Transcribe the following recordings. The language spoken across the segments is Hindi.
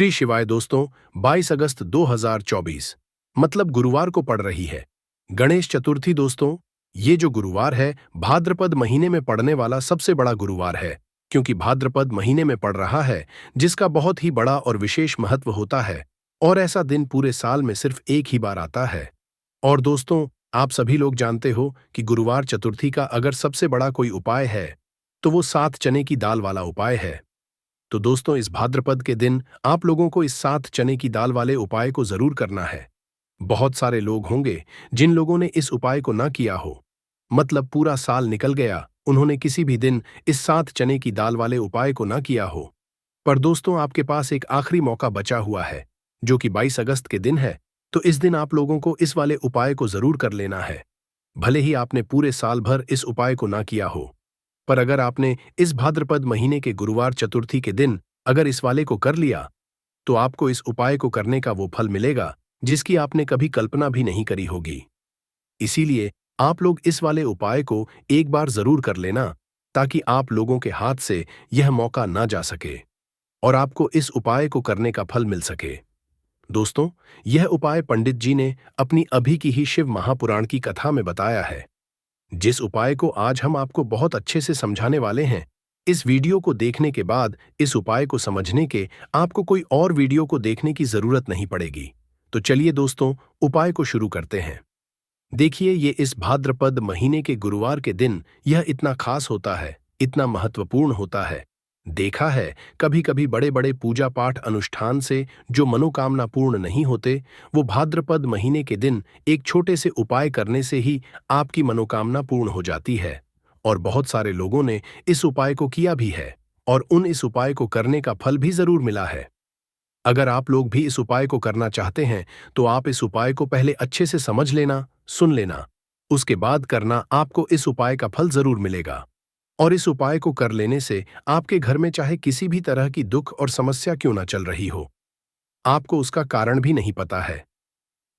श्री शिवाय दोस्तों, 22 अगस्त 2024 मतलब गुरुवार को पड़ रही है गणेश चतुर्थी। दोस्तों, ये जो गुरुवार है भाद्रपद महीने में पड़ने वाला सबसे बड़ा गुरुवार है, क्योंकि भाद्रपद महीने में पड़ रहा है, जिसका बहुत ही बड़ा और विशेष महत्व होता है। और ऐसा दिन पूरे साल में सिर्फ एक ही बार आता है। और दोस्तों, आप सभी लोग जानते हो कि गुरुवार चतुर्थी का अगर सबसे बड़ा कोई उपाय है तो वो 7 चने की दाल वाला उपाय है। तो दोस्तों, इस भाद्रपद के दिन आप लोगों को इस 7 चने की दाल वाले उपाय को जरूर करना है। बहुत सारे लोग होंगे जिन लोगों ने इस उपाय को ना किया हो, मतलब पूरा साल निकल गया, उन्होंने किसी भी दिन इस 7 चने की दाल वाले उपाय को ना किया हो। पर दोस्तों, आपके पास एक आखिरी मौका बचा हुआ है, जो कि 22 अगस्त के दिन है। तो इस दिन आप लोगों को इस वाले उपाय को जरूर कर लेना है, भले ही आपने पूरे साल भर इस उपाय को ना किया हो। पर अगर आपने इस भाद्रपद महीने के गुरुवार चतुर्थी के दिन अगर इस वाले को कर लिया, तो आपको इस उपाय को करने का वो फल मिलेगा जिसकी आपने कभी कल्पना भी नहीं करी होगी। इसीलिए आप लोग इस वाले उपाय को एक बार जरूर कर लेना, ताकि आप लोगों के हाथ से यह मौका ना जा सके और आपको इस उपाय को करने का फल मिल सके। दोस्तों, यह उपाय पंडित जी ने अपनी अभी की ही शिव महापुराण की कथा में बताया है। जिस उपाय को आज हम आपको बहुत अच्छे से समझाने वाले हैं, इस वीडियो को देखने के बाद इस उपाय को समझने के आपको कोई और वीडियो को देखने की जरूरत नहीं पड़ेगी। तो चलिए दोस्तों, उपाय को शुरू करते हैं। देखिए, ये इस भाद्रपद महीने के गुरुवार के दिन यह इतना खास होता है, इतना महत्वपूर्ण होता है। देखा है, कभी कभी बड़े बड़े पूजा पाठ अनुष्ठान से जो मनोकामना पूर्ण नहीं होते, वो भाद्रपद महीने के दिन एक छोटे से उपाय करने से ही आपकी मनोकामना पूर्ण हो जाती है। और बहुत सारे लोगों ने इस उपाय को किया भी है और उन इस उपाय को करने का फल भी जरूर मिला है। अगर आप लोग भी इस उपाय को करना चाहते हैं, तो आप इस उपाय को पहले अच्छे से समझ लेना, सुन लेना, उसके बाद करना। आपको इस उपाय का फल जरूर मिलेगा। और इस उपाय को कर लेने से आपके घर में चाहे किसी भी तरह की दुख और समस्या क्यों ना चल रही हो, आपको उसका कारण भी नहीं पता है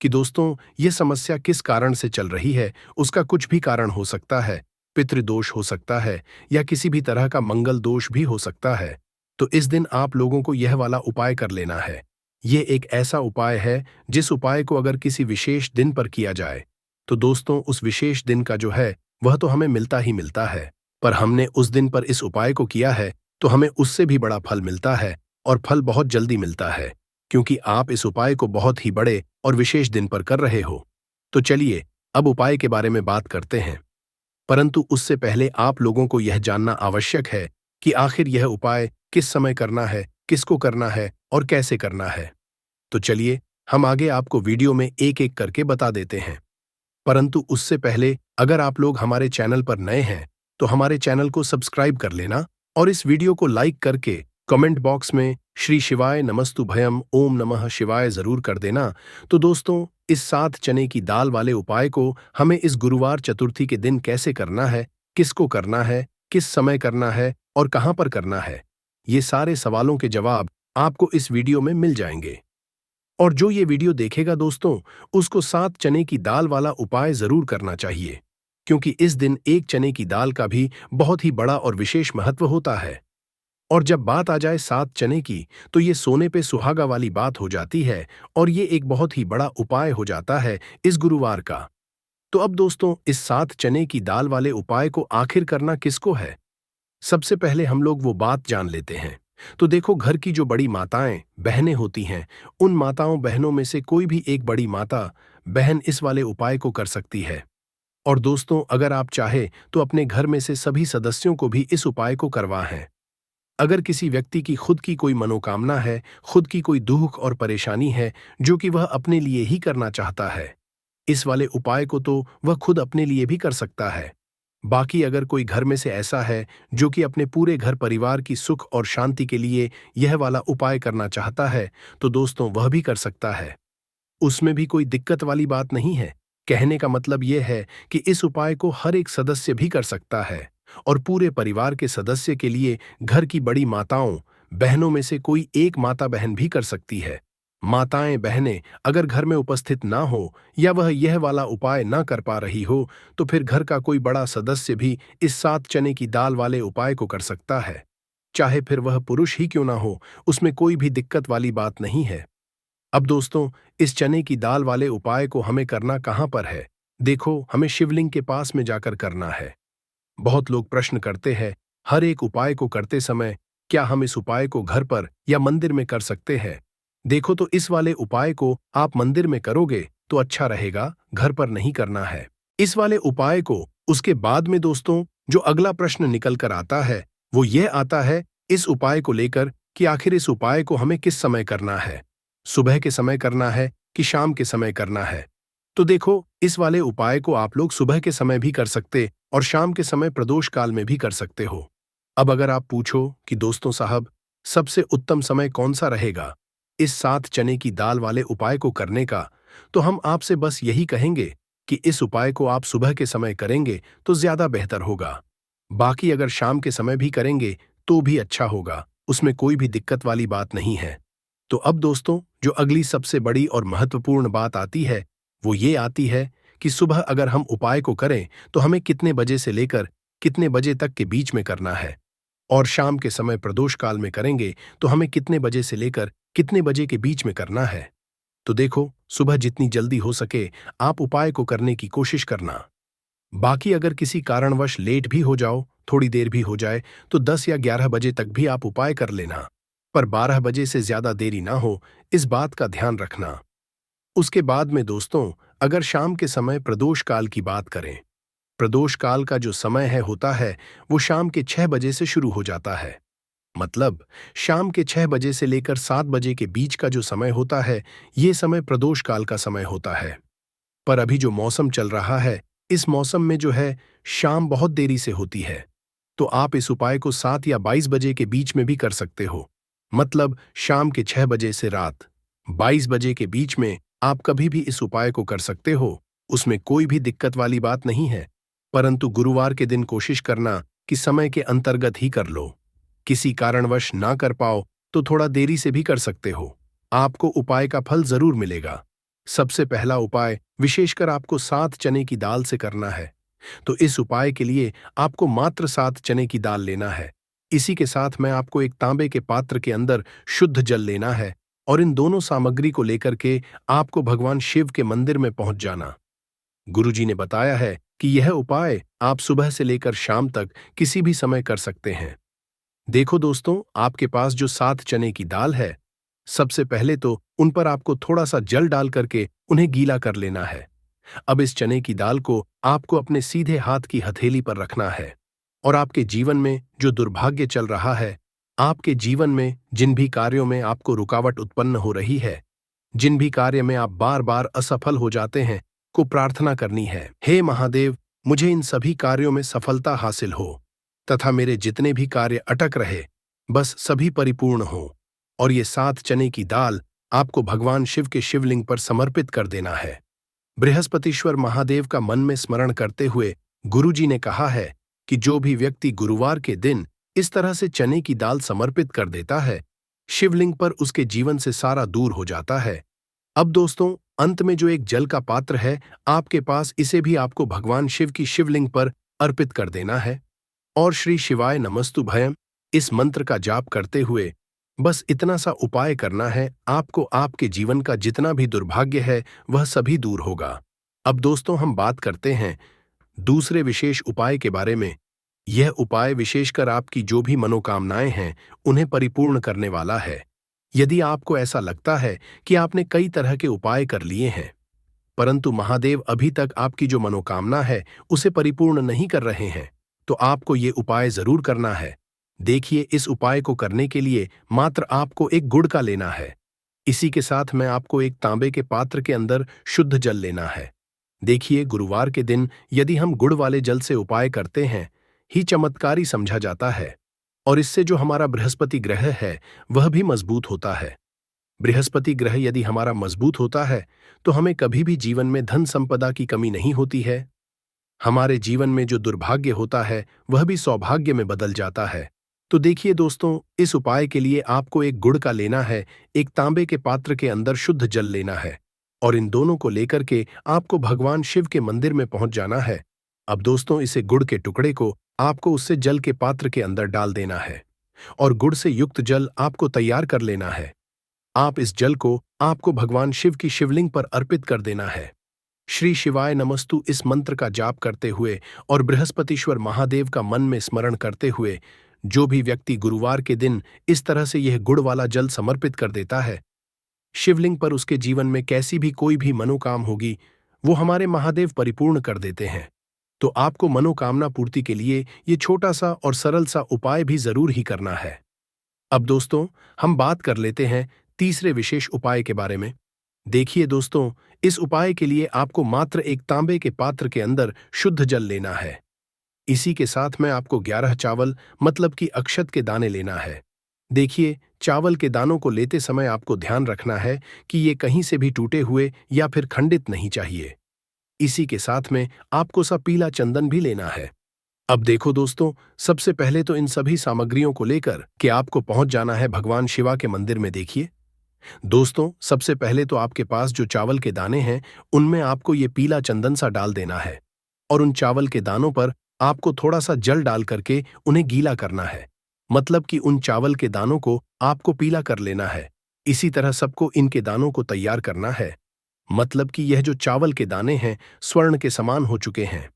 कि दोस्तों, ये समस्या किस कारण से चल रही है। उसका कुछ भी कारण हो सकता है, पितृदोष हो सकता है या किसी भी तरह का मंगल दोष भी हो सकता है। तो इस दिन आप लोगों को यह वाला उपाय कर लेना है। ये एक ऐसा उपाय है जिस उपाय को अगर किसी विशेष दिन पर किया जाए, तो दोस्तों, उस विशेष दिन का जो है वह तो हमें मिलता ही मिलता है। पर हमने उस दिन पर इस उपाय को किया है तो हमें उससे भी बड़ा फल मिलता है, और फल बहुत जल्दी मिलता है, क्योंकि आप इस उपाय को बहुत ही बड़े और विशेष दिन पर कर रहे हो। तो चलिए, अब उपाय के बारे में बात करते हैं। परंतु उससे पहले आप लोगों को यह जानना आवश्यक है कि आखिर यह उपाय किस समय करना है, किसको करना है और कैसे करना है। तो चलिए, हम आगे आपको वीडियो में एक एक करके बता देते हैं। परंतु उससे पहले अगर आप लोग हमारे चैनल पर नए हैं, तो हमारे चैनल को सब्सक्राइब कर लेना और इस वीडियो को लाइक करके कमेंट बॉक्स में श्री शिवाय नमस्तु भयम ओम नमः शिवाय जरूर कर देना। तो दोस्तों, इस 7 चने की दाल वाले उपाय को हमें इस गुरुवार चतुर्थी के दिन कैसे करना है, किसको करना है, किस समय करना है और कहां पर करना है, ये सारे सवालों के जवाब आपको इस वीडियो में मिल जाएंगे। और जो ये वीडियो देखेगा दोस्तों, उसको 7 चने की दाल वाला उपाय जरूर करना चाहिए, क्योंकि इस दिन एक चने की दाल का भी बहुत ही बड़ा और विशेष महत्व होता है। और जब बात आ जाए 7 चने की, तो ये सोने पे सुहागा वाली बात हो जाती है और ये एक बहुत ही बड़ा उपाय हो जाता है इस गुरुवार का। तो अब दोस्तों, इस 7 चने की दाल वाले उपाय को आखिर करना किसको है, सबसे पहले हम लोग वो बात जान लेते हैं। तो देखो, घर की जो बड़ी माताएं बहनें होती हैं, उन माताओं बहनों में से कोई भी एक बड़ी माता बहन इस वाले उपाय को कर सकती है। और दोस्तों, अगर आप चाहे तो अपने घर में से सभी सदस्यों को भी इस उपाय को करवाएं। अगर किसी व्यक्ति की खुद की कोई मनोकामना है, खुद की कोई दुख और परेशानी है जो कि वह अपने लिए ही करना चाहता है, इस वाले उपाय को तो वह खुद अपने लिए भी कर सकता है। बाकी अगर कोई घर में से ऐसा है जो कि अपने पूरे घर परिवार की सुख और शांति के लिए यह वाला उपाय करना चाहता है, तो दोस्तों, वह भी कर सकता है। उसमें भी कोई दिक्कत वाली बात नहीं है। कहने का मतलब यह है कि इस उपाय को हर एक सदस्य भी कर सकता है, और पूरे परिवार के सदस्य के लिए घर की बड़ी माताओं बहनों में से कोई एक माता बहन भी कर सकती है। माताएं बहनें अगर घर में उपस्थित ना हो या वह यह वाला उपाय ना कर पा रही हो, तो फिर घर का कोई बड़ा सदस्य भी इस 7 चने की दाल वाले उपाय को कर सकता है। चाहे फिर वह पुरुष ही क्यों ना हो, उसमें कोई भी दिक्कत वाली बात नहीं है। अब दोस्तों, इस चने की दाल वाले उपाय को हमें करना कहाँ पर है? देखो, हमें शिवलिंग के पास में जाकर करना है। बहुत लोग प्रश्न करते हैं, हर एक उपाय को करते समय क्या हम इस उपाय को घर पर या मंदिर में कर सकते हैं? देखो, तो इस वाले उपाय को आप मंदिर में करोगे तो अच्छा रहेगा, घर पर नहीं करना है। इस वाले उपाय को उसके बाद में दोस्तों, जो अगला प्रश्न निकल कर आता है वो यह आता है इस उपाय को लेकर कि आखिर इस उपाय को हमें किस समय करना है? सुबह के समय करना है कि शाम के समय करना है? तो देखो, इस वाले उपाय को आप लोग सुबह के समय भी कर सकते और शाम के समय प्रदोष काल में भी कर सकते हो। अब अगर आप पूछो कि दोस्तों साहब, सबसे उत्तम समय कौन सा रहेगा इस 7 चने की दाल वाले उपाय को करने का, तो हम आपसे बस यही कहेंगे कि इस उपाय को आप सुबह के समय करेंगे तो ज्यादा बेहतर होगा। बाकी अगर शाम के समय भी करेंगे तो भी अच्छा होगा, उसमें कोई भी दिक्कत वाली बात नहीं है। तो अब दोस्तों, जो अगली सबसे बड़ी और महत्वपूर्ण बात आती है वो ये आती है कि सुबह अगर हम उपाय को करें तो हमें कितने बजे से लेकर कितने बजे तक के बीच में करना है, और शाम के समय प्रदोष काल में करेंगे तो हमें कितने बजे से लेकर कितने बजे के बीच में करना है। तो देखो, सुबह जितनी जल्दी हो सके आप उपाय को करने की कोशिश करना। बाकी अगर किसी कारणवश लेट भी हो जाओ, थोड़ी देर भी हो जाए, तो 10 या 11 बजे तक भी आप उपाय कर लेना, पर 12 बजे से ज्यादा देरी ना हो, इस बात का ध्यान रखना। उसके बाद में दोस्तों, अगर शाम के समय प्रदोष काल की बात करें, प्रदोष काल का जो समय है होता है वो शाम के 6 बजे से शुरू हो जाता है। मतलब शाम के 6 बजे से लेकर 7 बजे के बीच का जो समय होता है, ये समय प्रदोष काल का समय होता है। पर अभी जो मौसम चल रहा है, इस मौसम में जो है शाम बहुत देरी से होती है, तो आप इस उपाय को 7 या 22 बजे के बीच में भी कर सकते हो। मतलब शाम के 6 बजे से रात 22 बजे के बीच में आप कभी भी इस उपाय को कर सकते हो, उसमें कोई भी दिक्कत वाली बात नहीं है। परंतु गुरुवार के दिन कोशिश करना कि समय के अंतर्गत ही कर लो। किसी कारणवश ना कर पाओ तो थोड़ा देरी से भी कर सकते हो, आपको उपाय का फल जरूर मिलेगा। सबसे पहला उपाय विशेषकर आपको 7 चने की दाल से करना है। तो इस उपाय के लिए आपको मात्र 7 चने की दाल लेना है। इसी के साथ मैं आपको एक तांबे के पात्र के अंदर शुद्ध जल लेना है, और इन दोनों सामग्री को लेकर के आपको भगवान शिव के मंदिर में पहुंच जाना। गुरुजी ने बताया है कि यह उपाय आप सुबह से लेकर शाम तक किसी भी समय कर सकते हैं। देखो दोस्तों, आपके पास जो 7 चने की दाल है, सबसे पहले तो उन पर आपको थोड़ा सा जल डाल करके उन्हें गीला कर लेना है। अब इस चने की दाल को आपको अपने सीधे हाथ की हथेली पर रखना है, और आपके जीवन में जो दुर्भाग्य चल रहा है, आपके जीवन में जिन भी कार्यों में आपको रुकावट उत्पन्न हो रही है, जिन भी कार्य में आप बार बार असफल हो जाते हैं, को प्रार्थना करनी है, हे महादेव, मुझे इन सभी कार्यों में सफलता हासिल हो तथा मेरे जितने भी कार्य अटक रहे बस सभी परिपूर्ण हो। और ये 7 चने की दाल आपको भगवान शिव के शिवलिंग पर समर्पित कर देना है। बृहस्पतिश्वर महादेव का मन में स्मरण करते हुए गुरुजी ने कहा है कि जो भी व्यक्ति गुरुवार के दिन इस तरह से चने की दाल समर्पित कर देता है, शिवलिंग पर उसके जीवन से सारा दूर हो जाता है। अब दोस्तों, अंत में जो एक जल का पात्र है आपके पास, इसे भी आपको भगवान शिव की शिवलिंग पर अर्पित कर देना है, और श्री शिवाय नमस्तु भयम इस मंत्र का जाप करते हुए बस इतना सा उपाय करना है, आपको आपके जीवन का जितना भी दुर्भाग्य है वह सभी दूर होगा। अब दोस्तों, हम बात करते हैं दूसरे विशेष उपाय के बारे में। यह उपाय विशेषकर आपकी जो भी मनोकामनाएं हैं उन्हें परिपूर्ण करने वाला है। यदि आपको ऐसा लगता है कि आपने कई तरह के उपाय कर लिए हैं, परंतु महादेव अभी तक आपकी जो मनोकामना है उसे परिपूर्ण नहीं कर रहे हैं, तो आपको ये उपाय जरूर करना है। देखिए, इस उपाय को करने के लिए मात्र आपको एक गुड़ का लेना है। इसी के साथ मैं आपको एक तांबे के पात्र के अंदर शुद्ध जल लेना है। देखिए, गुरुवार के दिन यदि हम गुड़ वाले जल से उपाय करते हैं, ही चमत्कारी समझा जाता है, और इससे जो हमारा बृहस्पति ग्रह है वह भी मजबूत होता है। बृहस्पति ग्रह यदि हमारा मजबूत होता है तो हमें कभी भी जीवन में धन संपदा की कमी नहीं होती है। हमारे जीवन में जो दुर्भाग्य होता है वह भी सौभाग्य में बदल जाता है। तो देखिए दोस्तों, इस उपाय के लिए आपको एक गुड़ का लेना है, एक तांबे के पात्र के अंदर शुद्ध जल लेना है, और इन दोनों को लेकर के आपको भगवान शिव के मंदिर में पहुंच जाना है। अब दोस्तों, इसे गुड़ के टुकड़े को आपको उससे जल के पात्र के अंदर डाल देना है, और गुड़ से युक्त जल आपको तैयार कर लेना है। आप इस जल को आपको भगवान शिव की शिवलिंग पर अर्पित कर देना है। श्री शिवाय नमस्तु इस मंत्र का जाप करते हुए और बृहस्पतिश्वर महादेव का मन में स्मरण करते हुए जो भी व्यक्ति गुरुवार के दिन इस तरह से यह गुड़ वाला जल समर्पित कर देता है, शिवलिंग पर उसके जीवन में कैसी भी कोई भी मनोकाम होगी, वो हमारे महादेव परिपूर्ण कर देते हैं। तो आपको मनोकामना पूर्ति के लिए ये छोटा सा और सरल सा उपाय भी जरूर ही करना है। अब दोस्तों, हम बात कर लेते हैं तीसरे विशेष उपाय के बारे में। देखिए दोस्तों, इस उपाय के लिए आपको मात्र एक तांबे के पात्र के अंदर शुद्ध जल लेना है। इसी के साथ में आपको 11 चावल मतलब कि अक्षत के दाने लेना है। देखिए, चावल के दानों को लेते समय आपको ध्यान रखना है कि ये कहीं से भी टूटे हुए या फिर खंडित नहीं चाहिए। इसी के साथ में आपको सा पीला चंदन भी लेना है। अब देखो दोस्तों, सबसे पहले तो इन सभी सामग्रियों को लेकर कि आपको पहुंच जाना है भगवान शिवा के मंदिर में। देखिए दोस्तों, सबसे पहले तो आपके पास जो चावल के दाने हैं उनमें आपको ये पीला चंदन सा डाल देना है और उन चावल के दानों पर आपको थोड़ा सा जल डाल करके उन्हें गीला करना है। मतलब कि उन चावल के दानों को आपको पीला कर लेना है। इसी तरह सबको इनके दानों को तैयार करना है। मतलब कि यह जो चावल के दाने हैं स्वर्ण के समान हो चुके हैं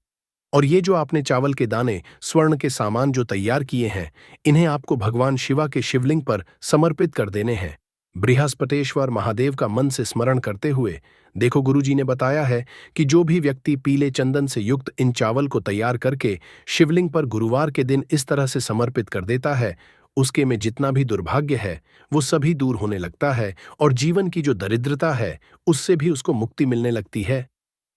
और ये जो आपने चावल के दाने स्वर्ण के सामान जो तैयार किए हैं, इन्हें आपको भगवान शिवा के शिवलिंग पर समर्पित कर देने हैं। बृहस्पतेश्वर महादेव का मन से स्मरण करते हुए देखो, गुरुजी ने बताया है कि जो भी व्यक्ति पीले चंदन से युक्त इन चावल को तैयार करके शिवलिंग पर गुरुवार के दिन इस तरह से समर्पित कर देता है, उसके में जितना भी दुर्भाग्य है वो सभी दूर होने लगता है और जीवन की जो दरिद्रता है उससे भी उसको मुक्ति मिलने लगती है।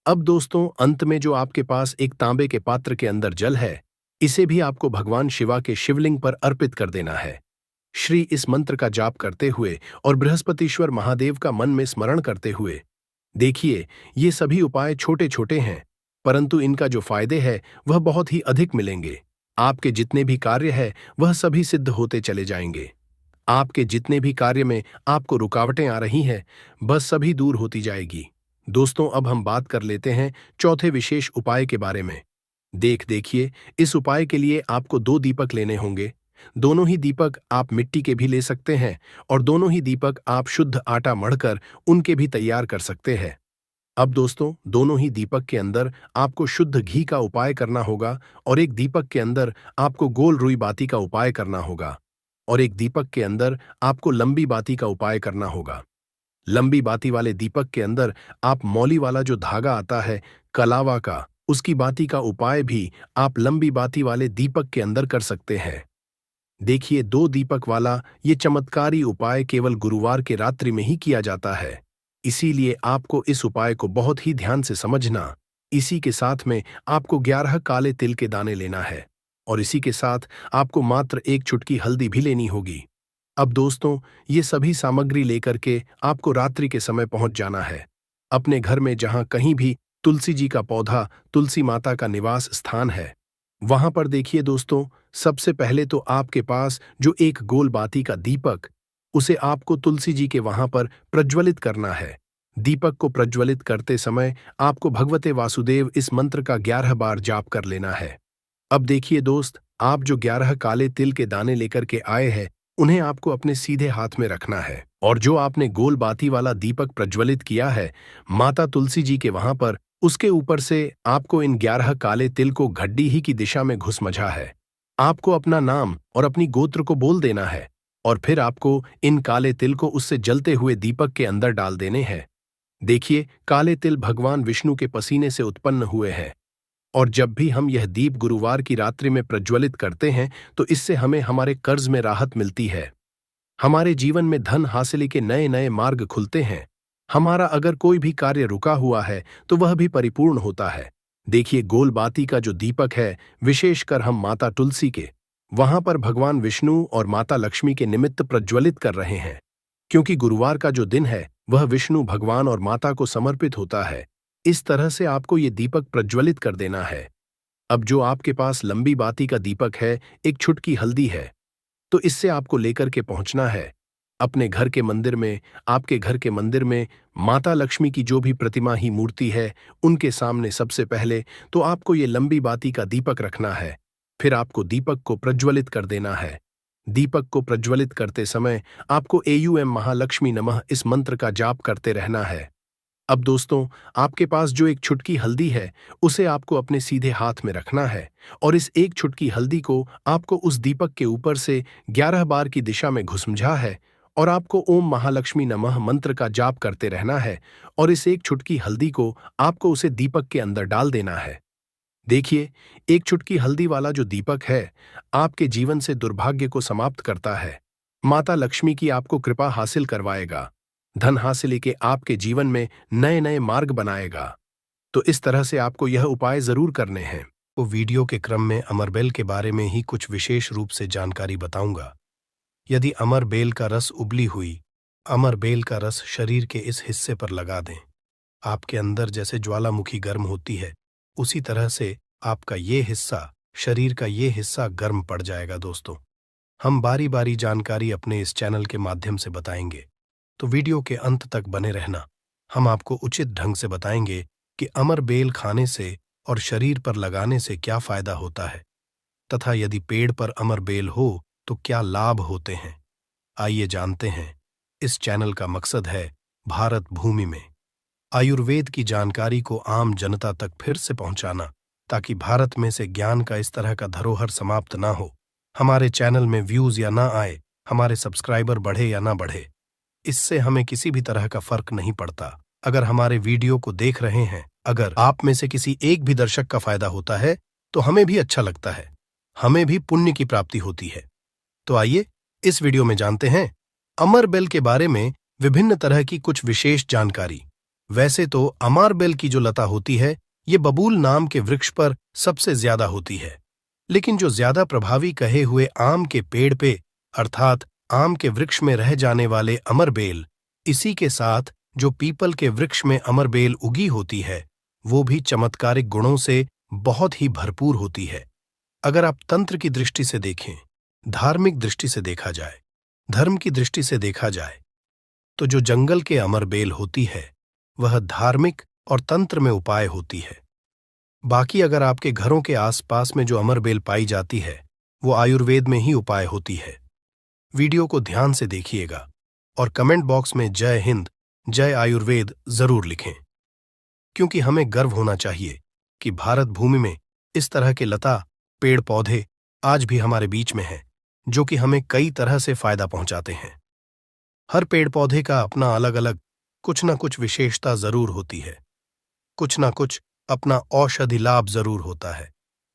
अब दोस्तों, अंत में जो आपके पास एक तांबे के पात्र के अंदर जल है, इसे भी आपको भगवान शिवा के शिवलिंग पर अर्पित कर देना है। श्री इस मंत्र का जाप करते हुए और बृहस्पतिश्वर महादेव का मन में स्मरण करते हुए देखिए, ये सभी उपाय छोटे छोटे हैं, परंतु इनका जो फायदे है वह बहुत ही अधिक मिलेंगे। आपके जितने भी कार्य है वह सभी सिद्ध होते चले जाएंगे। आपके जितने भी कार्य में आपको रुकावटें आ रही हैं, बस सभी दूर होती जाएगी। दोस्तों, अब हम बात कर लेते हैं चौथे विशेष उपाय के बारे में। देखिए, इस उपाय के लिए आपको 2 दीपक लेने होंगे। दोनों ही दीपक आप मिट्टी के भी ले सकते हैं और दोनों ही दीपक आप शुद्ध आटा मढ़कर उनके भी तैयार कर सकते हैं। अब दोस्तों, दोनों ही दीपक के अंदर आपको शुद्ध घी का उपाय करना होगा और एक दीपक के अंदर आपको गोल रुई बाती का उपाय करना होगा और एक दीपक के अंदर आपको लंबी बाती का उपाय करना होगा। लंबी बाती वाले दीपक के अंदर आप मौली वाला जो धागा आता है कलावा का, उसकी बाती का उपाय भी आप लंबी बाती वाले दीपक के अंदर कर सकते हैं। देखिए, 2 दीपक वाला ये चमत्कारी उपाय केवल गुरुवार के रात्रि में ही किया जाता है, इसीलिए आपको इस उपाय को बहुत ही ध्यान से समझना। इसी के साथ में आपको 11 काले तिल के दाने लेना है और इसी के साथ आपको मात्र 1 चुटकी हल्दी भी लेनी होगी। अब दोस्तों, ये सभी सामग्री लेकर के आपको रात्रि के समय पहुंच जाना है अपने घर में, जहां कहीं भी तुलसी जी का पौधा, तुलसी माता का निवास स्थान है, वहां पर देखिए दोस्तों, सबसे पहले तो आपके पास जो एक गोल बाती का दीपक, उसे आपको तुलसी जी के वहां पर प्रज्वलित करना है। दीपक को प्रज्वलित करते समय आपको भगवते वासुदेव इस मंत्र का 11 बार जाप कर लेना है। अब देखिए दोस्त, आप जो 11 काले तिल के दाने लेकर के आए हैं, उन्हें आपको अपने सीधे हाथ में रखना है और जो आपने गोल बाती वाला दीपक प्रज्वलित किया है माता तुलसी जी के वहां पर, उसके ऊपर से आपको इन 11 काले तिल को घड्डी ही की दिशा में घुसमझा है। आपको अपना नाम और अपनी गोत्र को बोल देना है और फिर आपको इन काले तिल को उससे जलते हुए दीपक के अंदर डाल देने हैं। देखिए, काले तिल भगवान विष्णु के पसीने से उत्पन्न हुए हैं और जब भी हम यह दीप गुरुवार की रात्रि में प्रज्वलित करते हैं तो इससे हमें हमारे कर्ज में राहत मिलती है। हमारे जीवन में धन हासिल के नए नए मार्ग खुलते हैं। हमारा अगर कोई भी कार्य रुका हुआ है तो वह भी परिपूर्ण होता है। देखिए, गोल बाती का जो दीपक है, विशेषकर हम माता तुलसी के वहां पर भगवान विष्णु और माता लक्ष्मी के निमित्त प्रज्वलित कर रहे हैं, क्योंकि गुरुवार का जो दिन है वह विष्णु भगवान और माता को समर्पित होता है। इस तरह से आपको ये दीपक प्रज्वलित कर देना है। अब जो आपके पास लंबी बाती का दीपक है, एक छुटकी हल्दी है, तो इससे आपको लेकर के पहुंचना है अपने घर के मंदिर में। आपके घर के मंदिर में माता लक्ष्मी की जो भी प्रतिमा ही मूर्ति है, उनके सामने सबसे पहले तो आपको ये लंबी बाती का दीपक रखना है। फिर आपको दीपक को प्रज्वलित कर देना है। दीपक को प्रज्वलित करते समय आपको एयूएम महालक्ष्मी नमः इस मंत्र का जाप करते रहना है। अब दोस्तों, आपके पास जो एक छुटकी हल्दी है, उसे आपको अपने सीधे हाथ में रखना है और इस एक छुटकी हल्दी को आपको उस दीपक के ऊपर से 11 बार की दिशा में घुसमझा है और आपको ओम महालक्ष्मी नमः मंत्र का जाप करते रहना है और इस एक छुटकी हल्दी को आपको उसे दीपक के अंदर डाल देना है। देखिए, एक चुटकी हल्दी वाला जो दीपक है, आपके जीवन से दुर्भाग्य को समाप्त करता है। माता लक्ष्मी की आपको कृपा हासिल करवाएगा, धन हासिल के आपके जीवन में नए नए मार्ग बनाएगा। तो इस तरह से आपको यह उपाय जरूर करने हैं। तो वीडियो के क्रम में अमरबेल के बारे में ही कुछ विशेष रूप से जानकारी बताऊंगा। यदि अमरबेल का रस उबली हुई अमरबेल का रस शरीर के इस हिस्से पर लगा दें, आपके अंदर जैसे ज्वालामुखी गर्म होती है, उसी तरह से आपका ये हिस्सा, शरीर का ये हिस्सा गर्म पड़ जाएगा। दोस्तों, हम बारी बारी जानकारी अपने इस चैनल के माध्यम से बताएंगे, तो वीडियो के अंत तक बने रहना। हम आपको उचित ढंग से बताएंगे कि अमरबेल खाने से और शरीर पर लगाने से क्या फायदा होता है, तथा यदि पेड़ पर अमरबेल हो तो क्या लाभ होते हैं। आइए जानते हैं। इस चैनल का मकसद है भारत भूमि में आयुर्वेद की जानकारी को आम जनता तक फिर से पहुंचाना, ताकि भारत में से ज्ञान का इस तरह का धरोहर समाप्त ना हो। हमारे चैनल में व्यूज या ना आए, हमारे सब्सक्राइबर बढ़े या ना बढ़े, इससे हमें किसी भी तरह का फर्क नहीं पड़ता। अगर हमारे वीडियो को देख रहे हैं, अगर आप में से किसी एक भी दर्शक का फायदा होता है तो हमें भी अच्छा लगता है, हमें भी पुण्य की प्राप्ति होती है। तो आइए इस वीडियो में जानते हैं अमरबेल के बारे में विभिन्न तरह की कुछ विशेष जानकारी। वैसे तो अमरबेल की जो लता होती है, ये बबूल नाम के वृक्ष पर सबसे ज्यादा होती है, लेकिन जो ज्यादा प्रभावी कहे हुए आम के पेड़ पे अर्थात आम के वृक्ष में रह जाने वाले अमरबेल, इसी के साथ जो पीपल के वृक्ष में अमरबेल उगी होती है, वो भी चमत्कारिक गुणों से बहुत ही भरपूर होती है। अगर आप तंत्र की दृष्टि से देखें, धार्मिक दृष्टि से देखा जाए, धर्म की दृष्टि से देखा जाए, तो जो जंगल के अमरबेल होती है वह धार्मिक और तंत्र में उपाय होती है। बाकी अगर आपके घरों के आसपास में जो अमरबेल पाई जाती है वो आयुर्वेद में ही उपाय होती है। वीडियो को ध्यान से देखिएगा और कमेंट बॉक्स में जय हिंद, जय आयुर्वेद जरूर लिखें, क्योंकि हमें गर्व होना चाहिए कि भारत भूमि में इस तरह के लता पेड़ पौधे आज भी हमारे बीच में हैं, जो कि हमें कई तरह से फायदा पहुंचाते हैं। हर पेड़ पौधे का अपना अलग अलग कुछ ना कुछ विशेषता जरूर होती है, कुछ ना कुछ अपना औषधि लाभ जरूर होता है,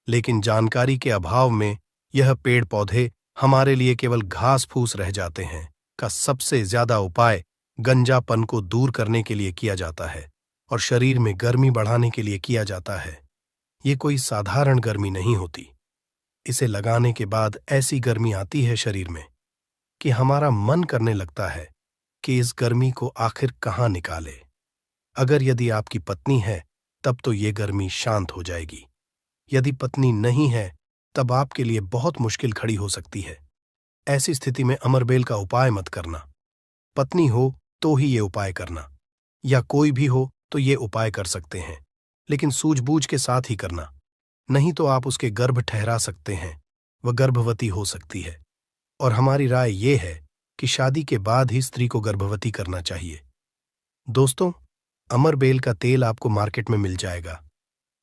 लेकिन जानकारी के अभाव में यह पेड़ पौधे हमारे लिए केवल घास फूस रह जाते हैं। का सबसे ज्यादा उपाय गंजापन को दूर करने के लिए किया जाता है और शरीर में गर्मी बढ़ाने के लिए किया जाता है। ये कोई साधारण गर्मी नहीं होती। इसे लगाने के बाद ऐसी गर्मी आती है शरीर में कि हमारा मन करने लगता है कि इस गर्मी को आखिर कहाँ निकाले। अगर यदि आपकी पत्नी है तब तो ये गर्मी शांत हो जाएगी, यदि पत्नी नहीं है तब आपके लिए बहुत मुश्किल खड़ी हो सकती है। ऐसी स्थिति में अमरबेल का उपाय मत करना। पत्नी हो तो ही ये उपाय करना, या कोई भी हो तो ये उपाय कर सकते हैं, लेकिन सूझबूझ के साथ ही करना, नहीं तो आप उसके गर्भ ठहरा सकते हैं, वह गर्भवती हो सकती है। और हमारी राय ये है कि शादी के बाद ही स्त्री को गर्भवती करना चाहिए। दोस्तों, अमरबेल का तेल आपको मार्केट में मिल जाएगा।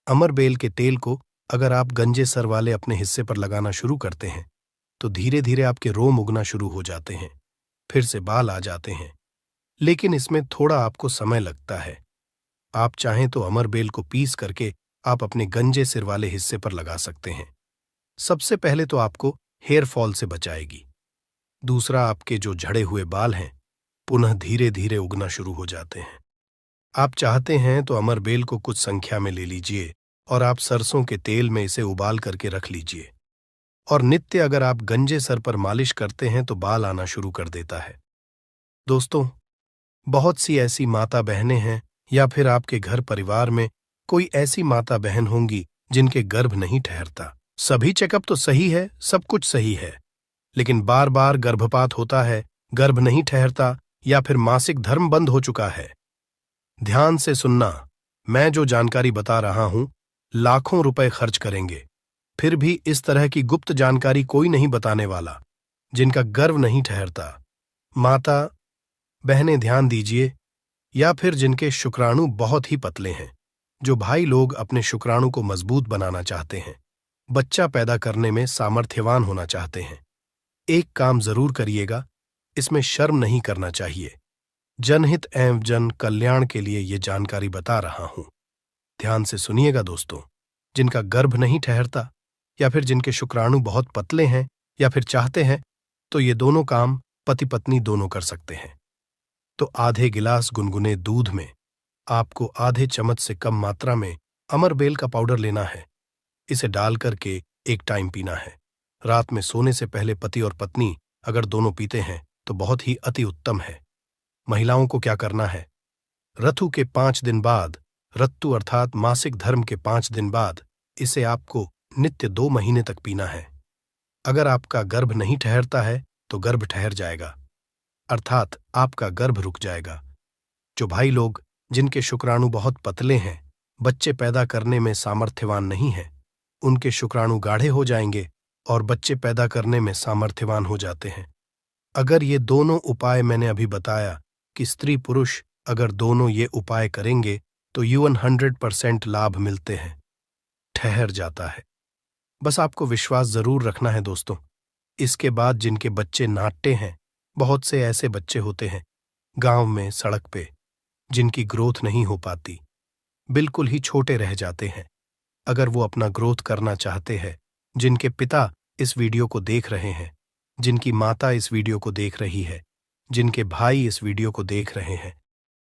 अमरबेल के तेल को अगर आप गंजे सर वाले अपने हिस्से पर लगाना शुरू करते हैं तो धीरे धीरे आपके रोम उगना शुरू हो जाते हैं, फिर से बाल आ जाते हैं, लेकिन इसमें थोड़ा आपको समय लगता है। आप चाहें तो अमरबेल को पीस करके आप अपने गंजे सिर वाले हिस्से पर लगा सकते हैं। सबसे पहले तो आपको हेयर फॉल से बचाएगी। दूसरा, आपके जो झड़े हुए बाल हैं पुनः धीरे धीरे उगना शुरू हो जाते हैं। आप चाहते हैं तो अमरबेल को कुछ संख्या में ले लीजिए और आप सरसों के तेल में इसे उबाल करके रख लीजिए, और नित्य अगर आप गंजे सर पर मालिश करते हैं तो बाल आना शुरू कर देता है। दोस्तों, बहुत सी ऐसी माता बहनें हैं या फिर आपके घर परिवार में कोई ऐसी माता बहन होंगी जिनके गर्भ नहीं ठहरता। सभी चेकअप तो सही है, सब कुछ सही है, लेकिन बार बार गर्भपात होता है, गर्भ नहीं ठहरता, या फिर मासिक धर्म बंद हो चुका है। ध्यान से सुनना, मैं जो जानकारी बता रहा हूं लाखों रुपए खर्च करेंगे, फिर भी इस तरह की गुप्त जानकारी कोई नहीं बताने वाला। जिनका गर्भ नहीं ठहरता, माता बहनें ध्यान दीजिए, या फिर जिनके शुक्राणु बहुत ही पतले हैं, जो भाई लोग अपने शुक्राणु को मजबूत बनाना चाहते हैं, बच्चा पैदा करने में सामर्थ्यवान होना चाहते हैं। एक काम जरूर करिएगा, इसमें शर्म नहीं करना चाहिए। जनहित एवं जन कल्याण के लिए ये जानकारी बता रहा हूं। ध्यान से सुनिएगा दोस्तों। जिनका गर्भ नहीं ठहरता या फिर जिनके शुक्राणु बहुत पतले हैं या फिर चाहते हैं, तो ये दोनों काम पति पत्नी दोनों कर सकते हैं। तो आधे गिलास गुनगुने दूध में आपको आधे चम्मच से कम मात्रा में अमरबेल का पाउडर लेना है। इसे डाल करके एक टाइम पीना है। रात में सोने से पहले पति और पत्नी अगर दोनों पीते हैं तो बहुत ही अति उत्तम है। महिलाओं को क्या करना है? ऋतु के 5 दिन बाद, ऋतु अर्थात मासिक धर्म के 5 दिन बाद इसे आपको नित्य 2 महीने तक पीना है। अगर आपका गर्भ नहीं ठहरता है तो गर्भ ठहर जाएगा, अर्थात आपका गर्भ रुक जाएगा। जो भाई लोग जिनके शुक्राणु बहुत पतले हैं, बच्चे पैदा करने में सामर्थ्यवान नहीं हैं, उनके शुक्राणु गाढ़े हो जाएंगे और बच्चे पैदा करने में सामर्थ्यवान हो जाते हैं। अगर ये दोनों उपाय मैंने अभी बताया कि स्त्री पुरुष अगर दोनों ये उपाय करेंगे तो यौवन 100% लाभ मिलते हैं, ठहर जाता है। बस आपको विश्वास जरूर रखना है दोस्तों। इसके बाद जिनके बच्चे नाट्य हैं, बहुत से ऐसे बच्चे होते हैं गांव में, सड़क पे, जिनकी ग्रोथ नहीं हो पाती, बिल्कुल ही छोटे रह जाते हैं। अगर वो अपना ग्रोथ करना चाहते हैं, जिनके पिता इस वीडियो को देख रहे हैं, जिनकी माता इस वीडियो को देख रही है, जिनके भाई इस वीडियो को देख रहे हैं,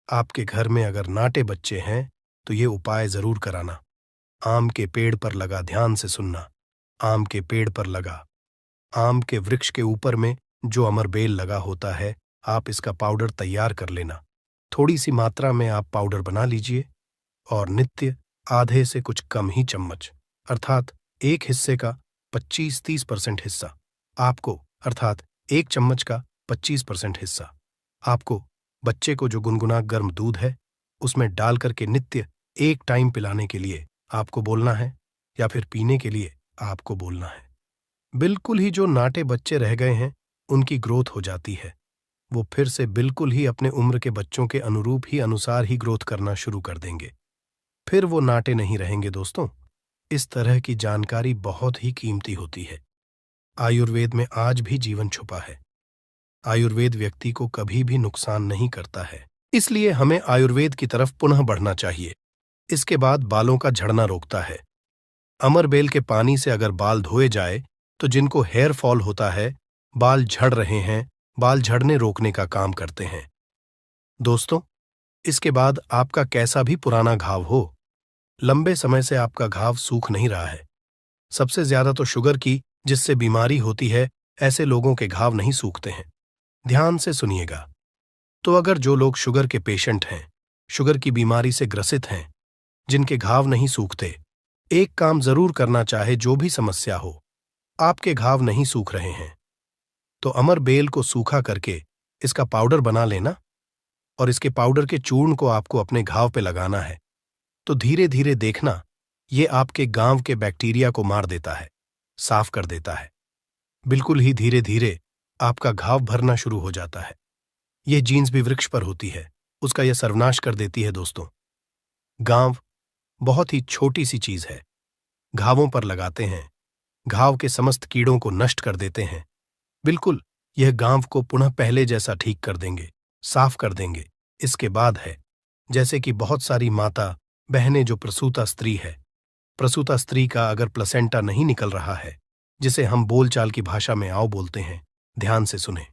आपके घर में अगर नाटे बच्चे हैं तो ये उपाय जरूर कराना। आम के पेड़ पर लगा, ध्यान से सुनना, आम के पेड़ पर लगा, आम के वृक्ष के ऊपर में जो अमरबेल लगा होता है, आप इसका पाउडर तैयार कर लेना। थोड़ी सी मात्रा में आप पाउडर बना लीजिए और नित्य आधे से कुछ कम ही चम्मच, अर्थात एक हिस्से का 25-30% हिस्सा आपको, अर्थात एक चम्मच का 25% हिस्सा आपको बच्चे को जो गुनगुना गर्म दूध है उसमें डाल करके नित्य एक टाइम पिलाने के लिए आपको बोलना है, या फिर पीने के लिए आपको बोलना है। बिल्कुल ही जो नाटे बच्चे रह गए हैं उनकी ग्रोथ हो जाती है। वो फिर से बिल्कुल ही अपने उम्र के बच्चों के अनुरूप ही अनुसार ही ग्रोथ करना शुरू कर देंगे। फिर वो नाटे नहीं रहेंगे दोस्तों। इस तरह की जानकारी बहुत ही कीमती होती है। आयुर्वेद में आज भी जीवन छुपा है। आयुर्वेद व्यक्ति को कभी भी नुकसान नहीं करता है, इसलिए हमें आयुर्वेद की तरफ पुनः बढ़ना चाहिए। इसके बाद बालों का झड़ना रोकता है। अमरबेल के पानी से अगर बाल धोए जाए तो जिनको हेयर फॉल होता है, बाल झड़ रहे हैं, बाल झड़ने रोकने का काम करते हैं। दोस्तों, इसके बाद आपका कैसा भी पुराना घाव हो, लंबे समय से आपका घाव सूख नहीं रहा है, सबसे ज्यादा तो शुगर की जिससे बीमारी होती है, ऐसे लोगों के घाव नहीं सूखते हैं। ध्यान से सुनिएगा। तो अगर जो लोग शुगर के पेशेंट हैं, शुगर की बीमारी से ग्रसित हैं, जिनके घाव नहीं सूखते, एक काम जरूर करना चाहे, जो भी समस्या हो, आपके घाव नहीं सूख रहे हैं तो अमरबेल को सूखा करके इसका पाउडर बना लेना और इसके पाउडर के चूर्ण को आपको अपने घाव पे लगाना है। तो धीरे धीरे देखना, ये आपके गांव के बैक्टीरिया को मार देता है, साफ कर देता है। बिल्कुल ही धीरे धीरे आपका घाव भरना शुरू हो जाता है। यह जीन्स भी वृक्ष पर होती है, उसका यह सर्वनाश कर देती है। दोस्तों, गांव बहुत ही छोटी सी चीज है, घावों पर लगाते हैं, घाव के समस्त कीड़ों को नष्ट कर देते हैं। बिल्कुल यह गांव को पुनः पहले जैसा ठीक कर देंगे, साफ कर देंगे। इसके बाद है, जैसे कि बहुत सारी माता बहनें जो प्रसूता स्त्री है, प्रसूता स्त्री का अगर प्लेसेंटा नहीं निकल रहा है, जिसे हम बोलचाल की भाषा में आओ बोलते हैं, ध्यान से सुने।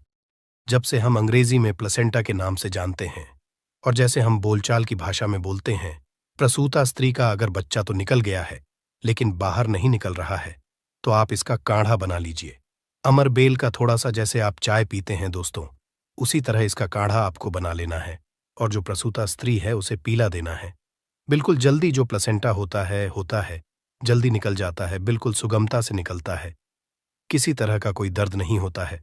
जब से हम अंग्रेजी में प्लेसेंटा के नाम से जानते हैं और जैसे हम बोलचाल की भाषा में बोलते हैं, प्रसूता स्त्री का अगर बच्चा तो निकल गया है लेकिन बाहर नहीं निकल रहा है, तो आप इसका काढ़ा बना लीजिए। अमरबेल का थोड़ा सा जैसे आप चाय पीते हैं दोस्तों, उसी तरह इसका काढ़ा आपको बना लेना है और जो प्रसूता स्त्री है उसे पीला देना है। बिल्कुल जल्दी जो प्लेसेंटा होता है, जल्दी निकल जाता है, बिल्कुल सुगमता से निकलता है, किसी तरह का कोई दर्द नहीं होता है।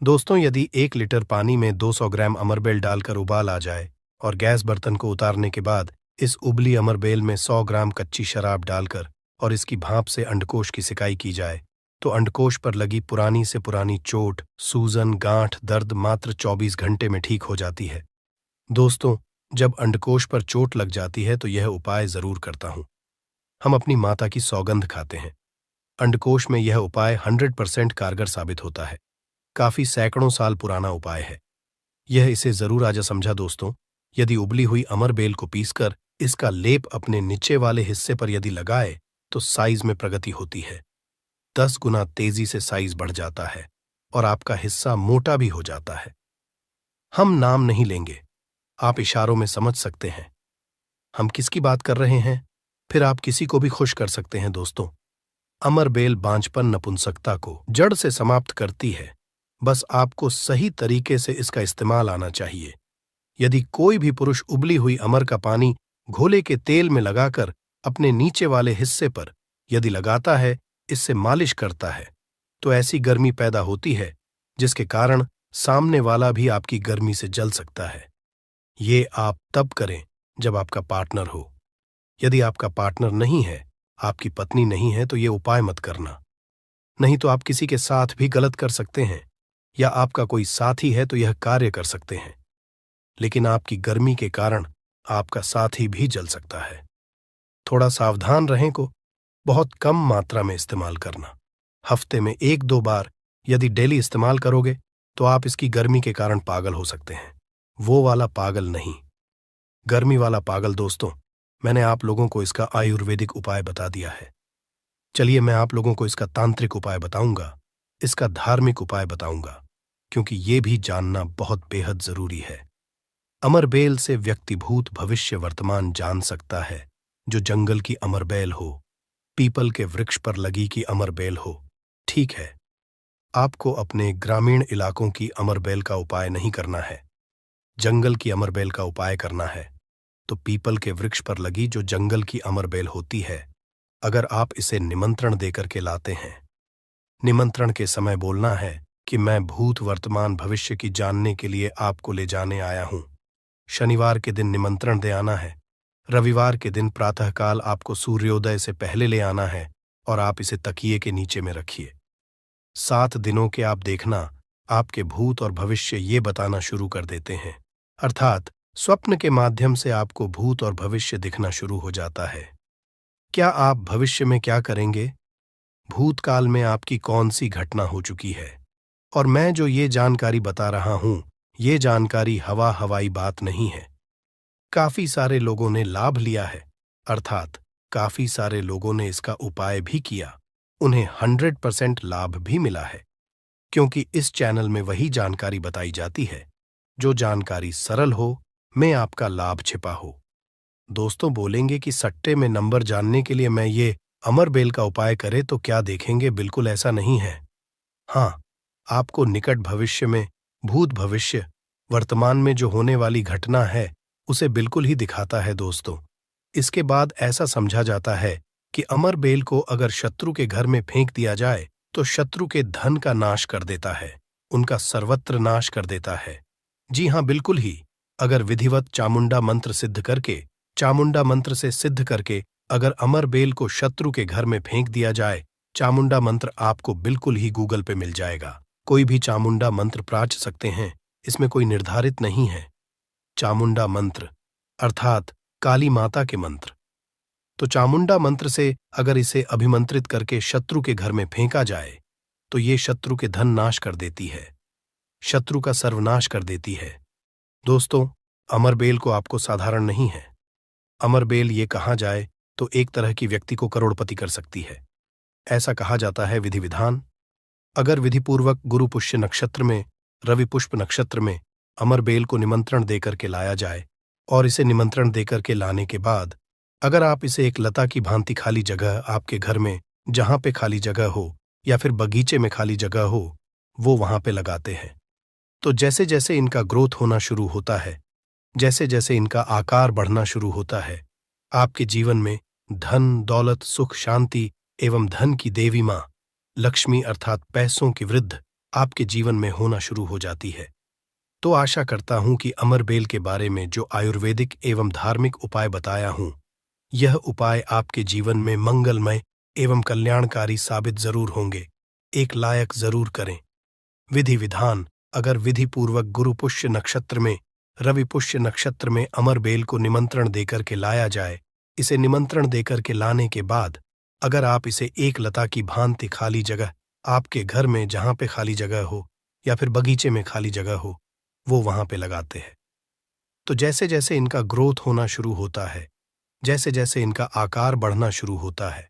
दोस्तों, यदि 1 लीटर पानी में 200 ग्राम अमरबेल डालकर उबाल आ जाए और गैस बर्तन को उतारने के बाद इस उबली अमरबेल में 100 ग्राम कच्ची शराब डालकर और इसकी भाप से अंडकोश की सिकाई की जाए, तो अंडकोश पर लगी पुरानी से पुरानी चोट, सूजन, गांठ, दर्द मात्र 24 घंटे में ठीक हो जाती है। दोस्तों, जब अंडकोश पर चोट लग जाती है तो यह उपाय जरूर करता हूं। हम अपनी माता की सौगंध खाते हैं। अंडकोश में यह उपाय 100% कारगर साबित होता है। काफी सैकड़ों साल पुराना उपाय है। यह इसे जरूर आजा समझा दोस्तों। यदि उबली हुई अमर बेल को पीसकर इसका लेप अपने नीचे वाले हिस्से पर यदि लगाए तो साइज में प्रगति होती है। 10 गुना तेजी से साइज बढ़ जाता है और आपका हिस्सा मोटा भी हो जाता है। हम नाम नहीं लेंगे, आप इशारों में समझ सकते हैं हम किसकी बात कर रहे हैं। फिर आप किसी को भी खुश कर सकते हैं दोस्तों। अमर बेल बांझपन, नपुंसकता को जड़ से समाप्त करती है। बस आपको सही तरीके से इसका इस्तेमाल आना चाहिए। यदि कोई भी पुरुष उबली हुई अमर का पानी घोले के तेल में लगाकर अपने नीचे वाले हिस्से पर यदि लगाता है, इससे मालिश करता है, तो ऐसी गर्मी पैदा होती है जिसके कारण सामने वाला भी आपकी गर्मी से जल सकता है। ये आप तब करें जब आपका पार्टनर हो। यदि आपका पार्टनर नहीं है, आपकी पत्नी नहीं है, तो ये उपाय मत करना। नहीं तो आप किसी के साथ भी गलत कर सकते हैं, या आपका कोई साथी है तो यह कार्य कर सकते हैं, लेकिन आपकी गर्मी के कारण आपका साथी भी जल सकता है। थोड़ा सावधान रहें को बहुत कम मात्रा में इस्तेमाल करना। हफ्ते में 1-2 बार यदि डेली इस्तेमाल करोगे तो आप इसकी गर्मी के कारण पागल हो सकते हैं। वो वाला पागल नहीं, गर्मी वाला पागल। दोस्तों, मैंने आप लोगों को इसका आयुर्वेदिक उपाय बता दिया है। चलिए मैं आप लोगों को इसका तांत्रिक उपाय बताऊंगा, इसका धार्मिक उपाय बताऊंगा, क्योंकि ये भी जानना बहुत बेहद जरूरी है। अमर बेल से व्यक्ति भूत, भविष्य, वर्तमान जान सकता है। जो जंगल की अमर बेल हो, पीपल के वृक्ष पर लगी की अमर बेल हो। ठीक है, आपको अपने ग्रामीण इलाकों की अमर बेल का उपाय नहीं करना है, जंगल की अमर बेल का उपाय करना है। तो पीपल के वृक्ष पर लगी जो जंगल की अमर बेल होती है, अगर आप इसे निमंत्रण देकर के लाते हैं, निमंत्रण के समय बोलना है कि मैं भूत, वर्तमान, भविष्य की जानने के लिए आपको ले जाने आया हूं। शनिवार के दिन निमंत्रण दे आना है। रविवार के दिन प्रातःकाल आपको सूर्योदय से पहले ले आना है और आप इसे तकिए के नीचे में रखिए। 7 दिनों के आप देखना, आपके भूत और भविष्य ये बताना शुरू कर देते हैं, अर्थात स्वप्न के माध्यम से आपको भूत और भविष्य दिखना शुरू हो जाता है। क्या आप भविष्य में क्या करेंगे, भूतकाल में आपकी कौन सी घटना हो चुकी है, और मैं जो ये जानकारी बता रहा हूं, ये जानकारी हवाई बात नहीं है। काफी सारे लोगों ने लाभ लिया है, अर्थात काफी सारे लोगों ने इसका उपाय भी किया, उन्हें 100% लाभ भी मिला है, क्योंकि इस चैनल में वही जानकारी बताई जाती है जो जानकारी सरल हो, में आपका लाभ छिपा हो। दोस्तों बोलेंगे कि सट्टे में नंबर जानने के लिए मैं ये अमर बेल का उपाय करे तो क्या देखेंगे, बिल्कुल ऐसा नहीं है। हाँ, आपको निकट भविष्य में भूत, भविष्य, वर्तमान में जो होने वाली घटना है उसे बिल्कुल ही दिखाता है दोस्तों। इसके बाद ऐसा समझा जाता है कि अमर बेल को अगर शत्रु के घर में फेंक दिया जाए तो शत्रु के धन का नाश कर देता है, उनका सर्वत्र नाश कर देता है। जी हाँ, बिल्कुल ही। अगर विधिवत चामुंडा मंत्र सिद्ध करके, चामुंडा मंत्र से सिद्ध करके अगर अमर बेल को शत्रु के घर में फेंक दिया जाए, चामुंडा मंत्र आपको बिल्कुल ही गूगल पे मिल जाएगा। कोई भी चामुंडा मंत्र प्राच सकते हैं, इसमें कोई निर्धारित नहीं है। चामुंडा मंत्र अर्थात काली माता के मंत्र। तो चामुंडा मंत्र से अगर इसे अभिमंत्रित करके शत्रु के घर में फेंका जाए तो ये शत्रु के धन नाश कर देती है, शत्रु का सर्वनाश कर देती है। दोस्तों, अमर बेल को आपको साधारण नहीं है। अमर बेल ये कहा जाए तो एक तरह की व्यक्ति को करोड़पति कर सकती है, ऐसा कहा जाता है विधि विधान। अगर विधिपूर्वक गुरु पुष्य नक्षत्र में, रवि पुष्प नक्षत्र में अमर बेल को निमंत्रण देकर के लाया जाए, और इसे निमंत्रण देकर के लाने के बाद अगर आप इसे एक लता की भांति खाली जगह आपके घर में, जहां पे खाली जगह हो या फिर बगीचे में खाली जगह हो, वो वहां पे लगाते हैं, तो जैसे जैसे इनका ग्रोथ होना शुरू होता है, जैसे जैसे इनका आकार बढ़ना शुरू होता है, आपके जीवन में धन, दौलत, सुख, शांति एवं धन की देवी मां लक्ष्मी अर्थात पैसों की वृद्धि आपके जीवन में होना शुरू हो जाती है। तो आशा करता हूं कि अमर बेल के बारे में जो आयुर्वेदिक एवं धार्मिक उपाय बताया हूं, यह उपाय आपके जीवन में मंगलमय एवं कल्याणकारी साबित जरूर होंगे। एक लायक जरूर करें। विधि विधान: अगर विधि पूर्वक गुरु पुष्य नक्षत्र में, रवि पुष्य नक्षत्र में अमर बेल को निमंत्रण देकर के लाया जाए, इसे निमंत्रण देकर के लाने के बाद अगर आप इसे एक लता की भांति खाली जगह, आपके घर में जहां पे खाली जगह हो या फिर बगीचे में खाली जगह हो, वो वहां पे लगाते हैं, तो जैसे जैसे इनका ग्रोथ होना शुरू होता है, जैसे जैसे इनका आकार बढ़ना शुरू होता है,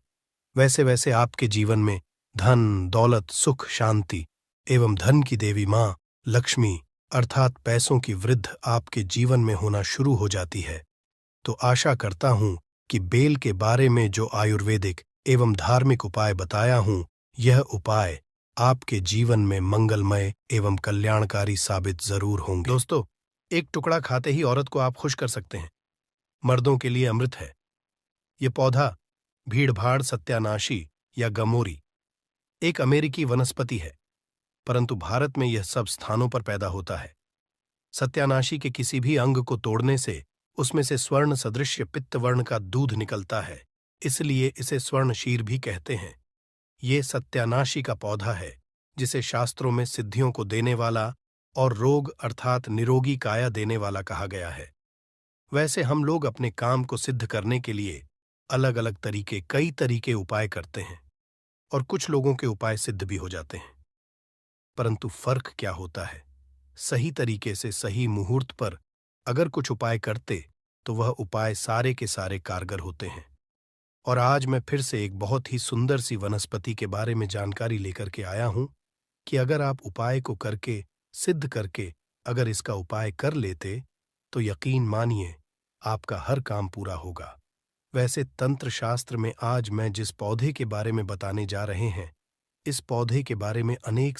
वैसे वैसे आपके जीवन में धन, दौलत, सुख, शांति एवं धन की देवी माँ लक्ष्मी अर्थात पैसों की वृद्धि आपके जीवन में होना शुरू हो जाती है। तो आशा करता हूं कि बेल के बारे में जो आयुर्वेदिक एवं धार्मिक उपाय बताया हूं, यह उपाय आपके जीवन में मंगलमय एवं कल्याणकारी साबित जरूर होंगे। दोस्तों, एक टुकड़ा खाते ही औरत को आप खुश कर सकते हैं। मर्दों के लिए अमृत है। ये पौधा भीड़भाड़, सत्यानाशी या गमोरी एक अमेरिकी वनस्पति है, परंतु भारत में यह सब स्थानों पर पैदा होता है। सत्यानाशी के किसी भी अंग को तोड़ने से उसमें से स्वर्ण सदृश्य पित्त वर्ण का दूध निकलता है, इसलिए इसे स्वर्णशीर भी कहते हैं। ये सत्यानाशी का पौधा है जिसे शास्त्रों में सिद्धियों को देने वाला और रोग अर्थात निरोगी काया देने वाला कहा गया है। वैसे हम लोग अपने काम को सिद्ध करने के लिए अलग अलग कई तरीके उपाय करते हैं और कुछ लोगों के उपाय सिद्ध भी हो जाते हैं, परंतु फर्क क्या होता है? सही तरीके से सही मुहूर्त पर अगर कुछ उपाय करते तो वह उपाय सारे के सारे कारगर होते हैं। और आज मैं फिर से एक बहुत ही सुंदर सी वनस्पति के बारे में जानकारी लेकर के आया हूं कि अगर आप उपाय को करके, सिद्ध करके अगर इसका उपाय कर लेते तो यकीन मानिए आपका हर काम पूरा होगा। वैसे तंत्र शास्त्र में आज मैं जिस पौधे के बारे में बताने जा रहे हैं, इस पौधे के बारे में अनेक